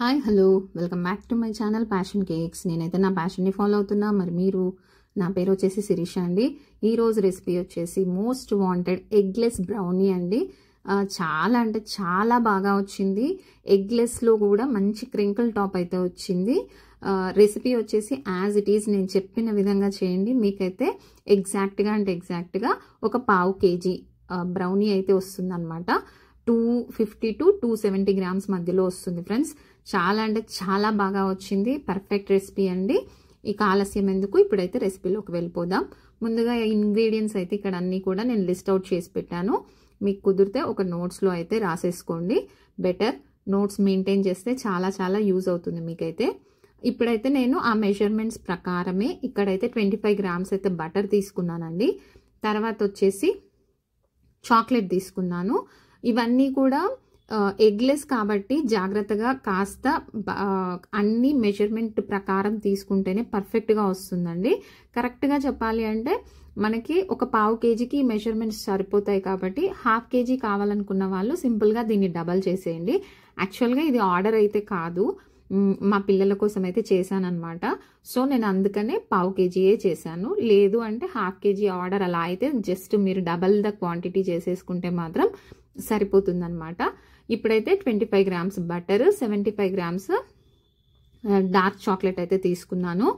Hi hello welcome back to my channel passion cakes. నేనైతే నా ప్యాషన్ని follow అవుతున్నా. మరి మీరు, నా పేరు వచ్చేసి శిరీష అండి. ఈరోజు రెసిపీ వచ్చేసి మోస్ట్ వాంటెడ్ ఎగ్లెస్ బ్రౌనీ అండి. చాలా అంటే చాలా బాగా వచ్చింది. ఎగ్లెస్లో కూడా మంచి క్రింకిల్ టాప్ అయితే వచ్చింది. రెసిపీ వచ్చేసి యాజ్ ఇట్ ఈజ్ నేను చెప్పిన విధంగా చేయండి. మీకైతే ఎగ్జాక్ట్గా ఒక పావు కేజీ బ్రౌనీ అయితే వస్తుంది అనమాట. 250 to 270 గ్రామ్స్ మధ్యలో వస్తుంది ఫ్రెండ్స్. చాలా అంటే చాలా బాగా వచ్చింది. పర్ఫెక్ట్ రెసిపీ అండి. ఇక ఆలస్యం ఎందుకు, ఇప్పుడైతే రెసిపీలోకి వెళ్ళిపోదాం. ముందుగా ఇంగ్రీడియంట్స్ అయితే ఇక్కడ అన్నీ కూడా నేను లిస్ట్ అవుట్ చేసి పెట్టాను. మీకు కుదిరితే ఒక నోట్స్లో అయితే రాసేసుకోండి. బెటర్, నోట్స్ మెయింటైన్ చేస్తే చాలా చాలా యూజ్ అవుతుంది మీకైతే. ఇప్పుడైతే నేను ఆ మెజర్మెంట్స్ ప్రకారమే ఇక్కడైతే 25 గ్రామ్స్ అయితే బటర్ తీసుకున్నానండి. తర్వాత వచ్చేసి చాక్లెట్ తీసుకున్నాను. ఇవన్నీ కూడా ఎగ్లెస్ కాబట్టి జాగ్రత్తగా కాస్త అన్ని మెజర్మెంట్ ప్రకారం తీసుకుంటేనే పర్ఫెక్ట్గా వస్తుందండి. కరెక్ట్గా చెప్పాలి అంటే మనకి ఒక పావు కేజీకి మెజర్మెంట్స్ సరిపోతాయి కాబట్టి హాఫ్ కేజీ కావాలనుకున్న వాళ్ళు సింపుల్గా దీన్ని డబల్ చేసేయండి. యాక్చువల్గా ఇది ఆర్డర్ అయితే కాదు, మా పిల్లల కోసం అయితే చేశాను అనమాట. సో నేను అందుకనే పావు కేజీయే చేశాను. లేదు అంటే హాఫ్ కేజీ ఆర్డర్ అలా అయితే జస్ట్ మీరు డబల్ ద క్వాంటిటీ చేసేసుకుంటే మాత్రం సరిపోతుందన్నమాట. ఇప్పుడైతే 25 grams butter, 75 grams dark chocolate అయితే తీసుకున్నాను.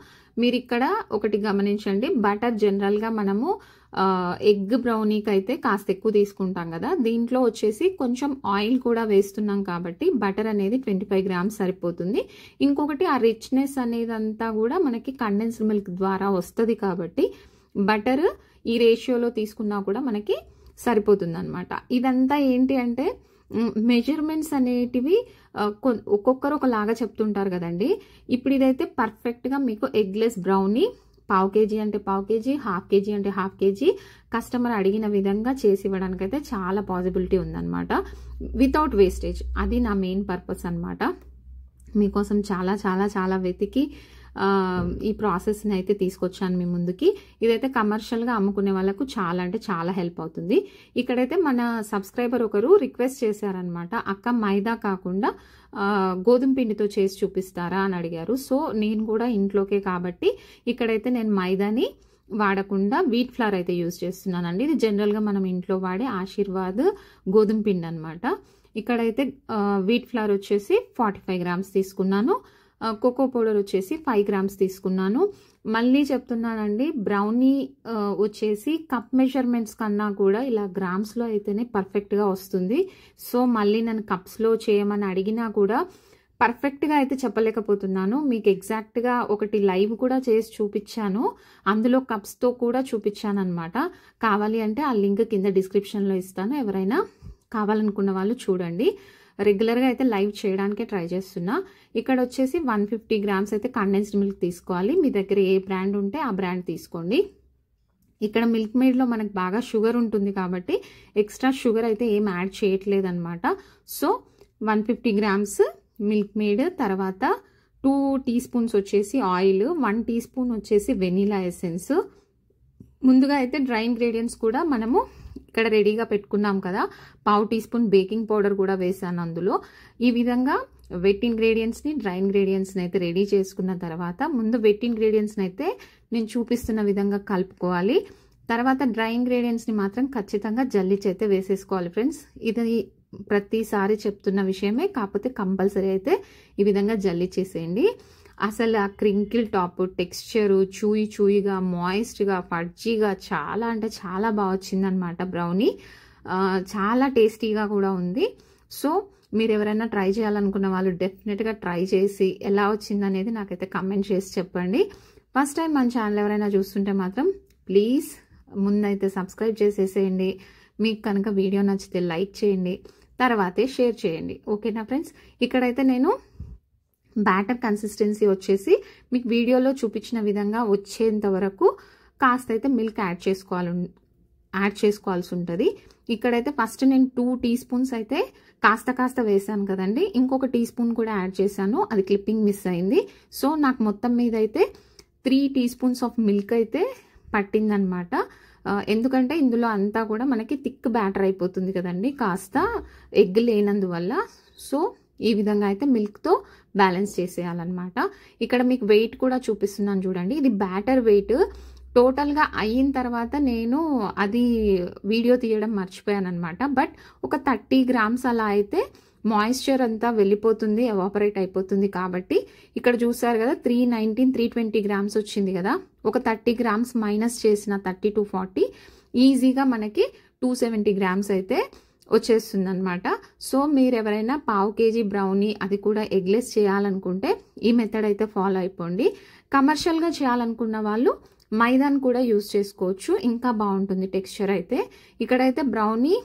మీరు ఇక్కడ ఒకటి గమనించండి, బటర్ జనరల్గా మనము ఎగ్ బ్రౌనీకి అయితే కాస్త ఎక్కువ తీసుకుంటాం కదా, దీంట్లో వచ్చేసి కొంచెం ఆయిల్ కూడా వేస్తున్నాం కాబట్టి బటర్ అనేది 25 గ్రామ్స్ సరిపోతుంది. ఇంకొకటి ఆ రిచ్నెస్ అనేది అంతా కూడా మనకి కండెన్స్డ్ మిల్క్ ద్వారా వస్తుంది కాబట్టి బటర్ ఈ రేషియోలో తీసుకున్నా కూడా మనకి సరిపోతుంది అనమాట. ఇదంతా ఏంటి అంటే మెజర్మెంట్స్ అనేటివి ఒక్కొక్కరు ఒకలాగా చెప్తుంటారు కదండి. ఇప్పుడు ఇదైతే పర్ఫెక్ట్గా మీకు ఎగ్లెస్ బ్రౌనీ పావు కేజీ అంటే పావు కేజీ, హాఫ్ కేజీ అంటే హాఫ్ కేజీ కస్టమర్ అడిగిన విధంగా చేసి ఇవ్వడానికి అయితే చాలా పాసిబిలిటీ ఉందన్నమాట. వితౌట్ వేస్టేజ్, అది నా మెయిన్ పర్పస్ అనమాట. మీకోసం చాలా చాలా చాలా వెతికి ఈ ప్రాసెస్ని అయితే తీసుకొచ్చాను మీ ముందుకి. ఇదైతే కమర్షియల్గా అమ్ముకునే వాళ్ళకు చాలా అంటే చాలా హెల్ప్ అవుతుంది. ఇక్కడైతే మన సబ్స్క్రైబర్ ఒకరు రిక్వెస్ట్ చేశారనమాట, అక్క మైదా కాకుండా గోధుమ పిండితో చేసి చూపిస్తారా అని అడిగారు. సో నేను కూడా ఇంట్లోకే కాబట్టి ఇక్కడైతే నేను మైదాని వాడకుండా వీట్ ఫ్లవర్ అయితే యూజ్ చేస్తున్నానండి. ఇది జనరల్గా మనం ఇంట్లో వాడే ఆశీర్వాద్ గోధుమ పిండి అనమాట. ఇక్కడైతే వీట్ ఫ్లవర్ వచ్చేసి 45 గ్రామ్స్ తీసుకున్నాను. కోకో పౌడర్ వచ్చేసి 5 గ్రామ్స్ తీసుకున్నాను. మళ్ళీ చెప్తున్నానండి, బ్రౌనీ వచ్చేసి కప్ మెజర్మెంట్స్ కన్నా కూడా ఇలా గ్రామ్స్లో అయితేనే పర్ఫెక్ట్గా వస్తుంది. సో మళ్ళీ నన్ను కప్స్లో చేయమని అడిగినా కూడా పర్ఫెక్ట్గా అయితే చెప్పలేకపోతున్నాను. మీకు ఎగ్జాక్ట్గా ఒకటి లైవ్ కూడా చేసి చూపించాను, అందులో కప్స్తో కూడా చూపించాను అనమాట. కావాలి అంటే ఆ లింక్ కింద డిస్క్రిప్షన్లో ఇస్తాను, ఎవరైనా కావాలనుకున్న వాళ్ళు చూడండి. రెగ్యులర్గా అయితే లైవ్ చేయడానికే ట్రై చేస్తున్నా. ఇక్కడ వచ్చేసి 150 గ్రామ్స్ అయితే కండెన్స్డ్ మిల్క్ తీసుకోవాలి. మీ దగ్గర ఏ బ్రాండ్ ఉంటే ఆ బ్రాండ్ తీసుకోండి. ఇక్కడ మిల్క్ మేడ్లో మనకు బాగా షుగర్ ఉంటుంది కాబట్టి ఎక్స్ట్రా షుగర్ అయితే ఏం యాడ్ చేయట్లేదు అనమాట. సో 150 గ్రామ్స్ మిల్క్ మేడ్, తర్వాత 2 టీ స్పూన్స్ వచ్చేసి ఆయిల్, 1 టీ స్పూన్ వచ్చేసి వెనీలా ఎసెన్స్. ముందుగా అయితే డ్రై ఇంగ్రీడియంట్స్ కూడా మనము ఇక్కడ రెడీగా పెట్టుకున్నాం కదా, పావు టీ స్పూన్ బేకింగ్ పౌడర్ కూడా వేసాను అందులో. ఈ విధంగా వెట్ ఇంగ్రీడియంట్స్ని, డ్రై ఇంగ్రీడియంట్స్ని అయితే రెడీ చేసుకున్న తర్వాత ముందు వెట్ ఇంగ్రీడియంట్స్ని అయితే నేను చూపిస్తున్న విధంగా కలుపుకోవాలి. తర్వాత డ్రై ఇంగ్రీడియంట్స్ని మాత్రం ఖచ్చితంగా జల్లిచి అయితే వేసేసుకోవాలి ఫ్రెండ్స్. ఇది ప్రతిసారి చెప్తున్న విషయమే, కాకపోతే కంపల్సరీ అయితే ఈ విధంగా జల్లిచేసేయండి. అసలు ఆ క్రింకిల్ టాప్ టెక్స్చరు చూయిగా, మాయిస్ట్గా, ఫడ్జీగా చాలా అంటే చాలా బాగా వచ్చిందనమాట బ్రౌనీ. చాలా టేస్టీగా కూడా ఉంది. సో మీరు ఎవరైనా ట్రై చేయాలనుకున్న వాళ్ళు డెఫినెట్గా ట్రై చేసి ఎలా వచ్చిందనేది నాకైతే కమెంట్ చేసి చెప్పండి. ఫస్ట్ టైం మన ఛానల్ ఎవరైనా చూస్తుంటే మాత్రం ప్లీజ్ ముందైతే సబ్స్క్రైబ్ చేసేసేయండి. మీకు కనుక వీడియో నచ్చితే లైక్ చేయండి, తర్వాతే షేర్ చేయండి. ఓకేనా ఫ్రెండ్స్? ఇక్కడైతే నేను బ్యాటర్ కన్సిస్టెన్సీ వచ్చేసి మీకు వీడియోలో చూపించిన విధంగా వచ్చేంత వరకు కాస్త అయితే మిల్క్ యాడ్ చేసుకోవాల్సి ఉంటుంది. ఇక్కడైతే ఫస్ట్ నేను 2 టీ స్పూన్స్ అయితే కాస్త వేసాను కదండి, ఇంకొక టీ స్పూన్ కూడా యాడ్ చేశాను, అది క్లిప్పింగ్ మిస్ అయింది. సో నాకు మొత్తం మీద అయితే 3 టీ స్పూన్స్ ఆఫ్ మిల్క్ అయితే పట్టిందనమాట. ఎందుకంటే ఇందులో అంతా కూడా మనకి థిక్ బ్యాటర్ అయిపోతుంది కదండి కాస్త ఎగ్ లేనందువల్ల. సో ఈ విధంగా అయితే మిల్క్తో బ్యాలెన్స్ చేసేయాలన్నమాట. ఇక్కడ మీకు వెయిట్ కూడా చూపిస్తున్నాను చూడండి. ఇది బ్యాటర్ వెయిట్. టోటల్గా అయిన తర్వాత నేను అది వీడియో తీయడం మర్చిపోయాను అనమాట. బట్ ఒక 30 గ్రామ్స్ అలా అయితే మాయిశ్చర్ అంతా వెళ్ళిపోతుంది, ఎవాపరేట్ అయిపోతుంది. కాబట్టి ఇక్కడ చూసారు కదా 320 గ్రామ్స్ వచ్చింది కదా. ఒక 30 గ్రామ్స్ మైనస్ చేసిన 30 to 40 ఈజీగా మనకి 270 గ్రామ్స్ అయితే వచ్చేస్తుంది అనమాట. సో మీరు ఎవరైనా పావు కేజీ బ్రౌనీ అది కూడా ఎగ్లెస్ చేయాలనుకుంటే ఈ మెథడ్ అయితే ఫాలో అయిపోండి. కమర్షియల్గా చేయాలనుకున్న వాళ్ళు మైదాను కూడా యూజ్ చేసుకోవచ్చు, ఇంకా బాగుంటుంది టెక్స్చర్ అయితే. ఇక్కడైతే బ్రౌనీ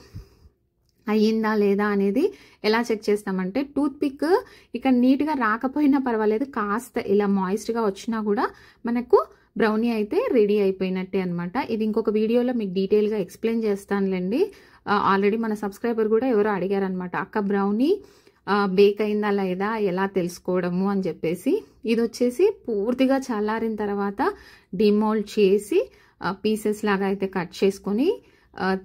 అయ్యిందా లేదా అనేది ఎలా చెక్ చేస్తామంటే టూత్ పిక్ ఇక్కడ నీట్గా రాకపోయినా పర్వాలేదు, కాస్త ఇలా మాయిస్ట్గా వచ్చినా కూడా మనకు బ్రౌనీ అయితే రెడీ అయిపోయినట్టే అనమాట. ఇది ఇంకొక వీడియోలో మీకు డీటెయిల్గా ఎక్స్ప్లెయిన్ చేస్తానులేండి. ఆల్రెడీ మన సబ్స్క్రైబర్ కూడా ఎవరో అడిగారనమాట, అక్క బ్రౌనీ బేక్ అయిందా లేదా ఎలా తెలుసుకోవడము అని చెప్పేసి. ఇది వచ్చేసి పూర్తిగా చల్లారిన తర్వాత డిమోల్డ్ చేసి పీసెస్ లాగా అయితే కట్ చేసుకొని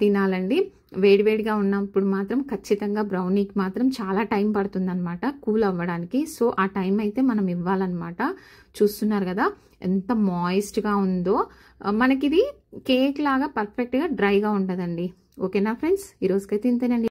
తినాలండి. వేడివేడిగా ఉన్నప్పుడు మాత్రం ఖచ్చితంగా బ్రౌనీకి మాత్రం చాలా టైం పడుతుంది అనమాట కూల్ అవ్వడానికి. సో ఆ టైం అయితే మనం ఇవ్వాలన్నమాట. చూస్తున్నారు కదా ఎంత మాయిస్ట్గా ఉందో. మనకిది కేక్ లాగా పర్ఫెక్ట్గా డ్రైగా ఉండదండి. ఓకేనా ఫ్రెండ్స్, ఈరోజుకైతే ఇంతేనండి.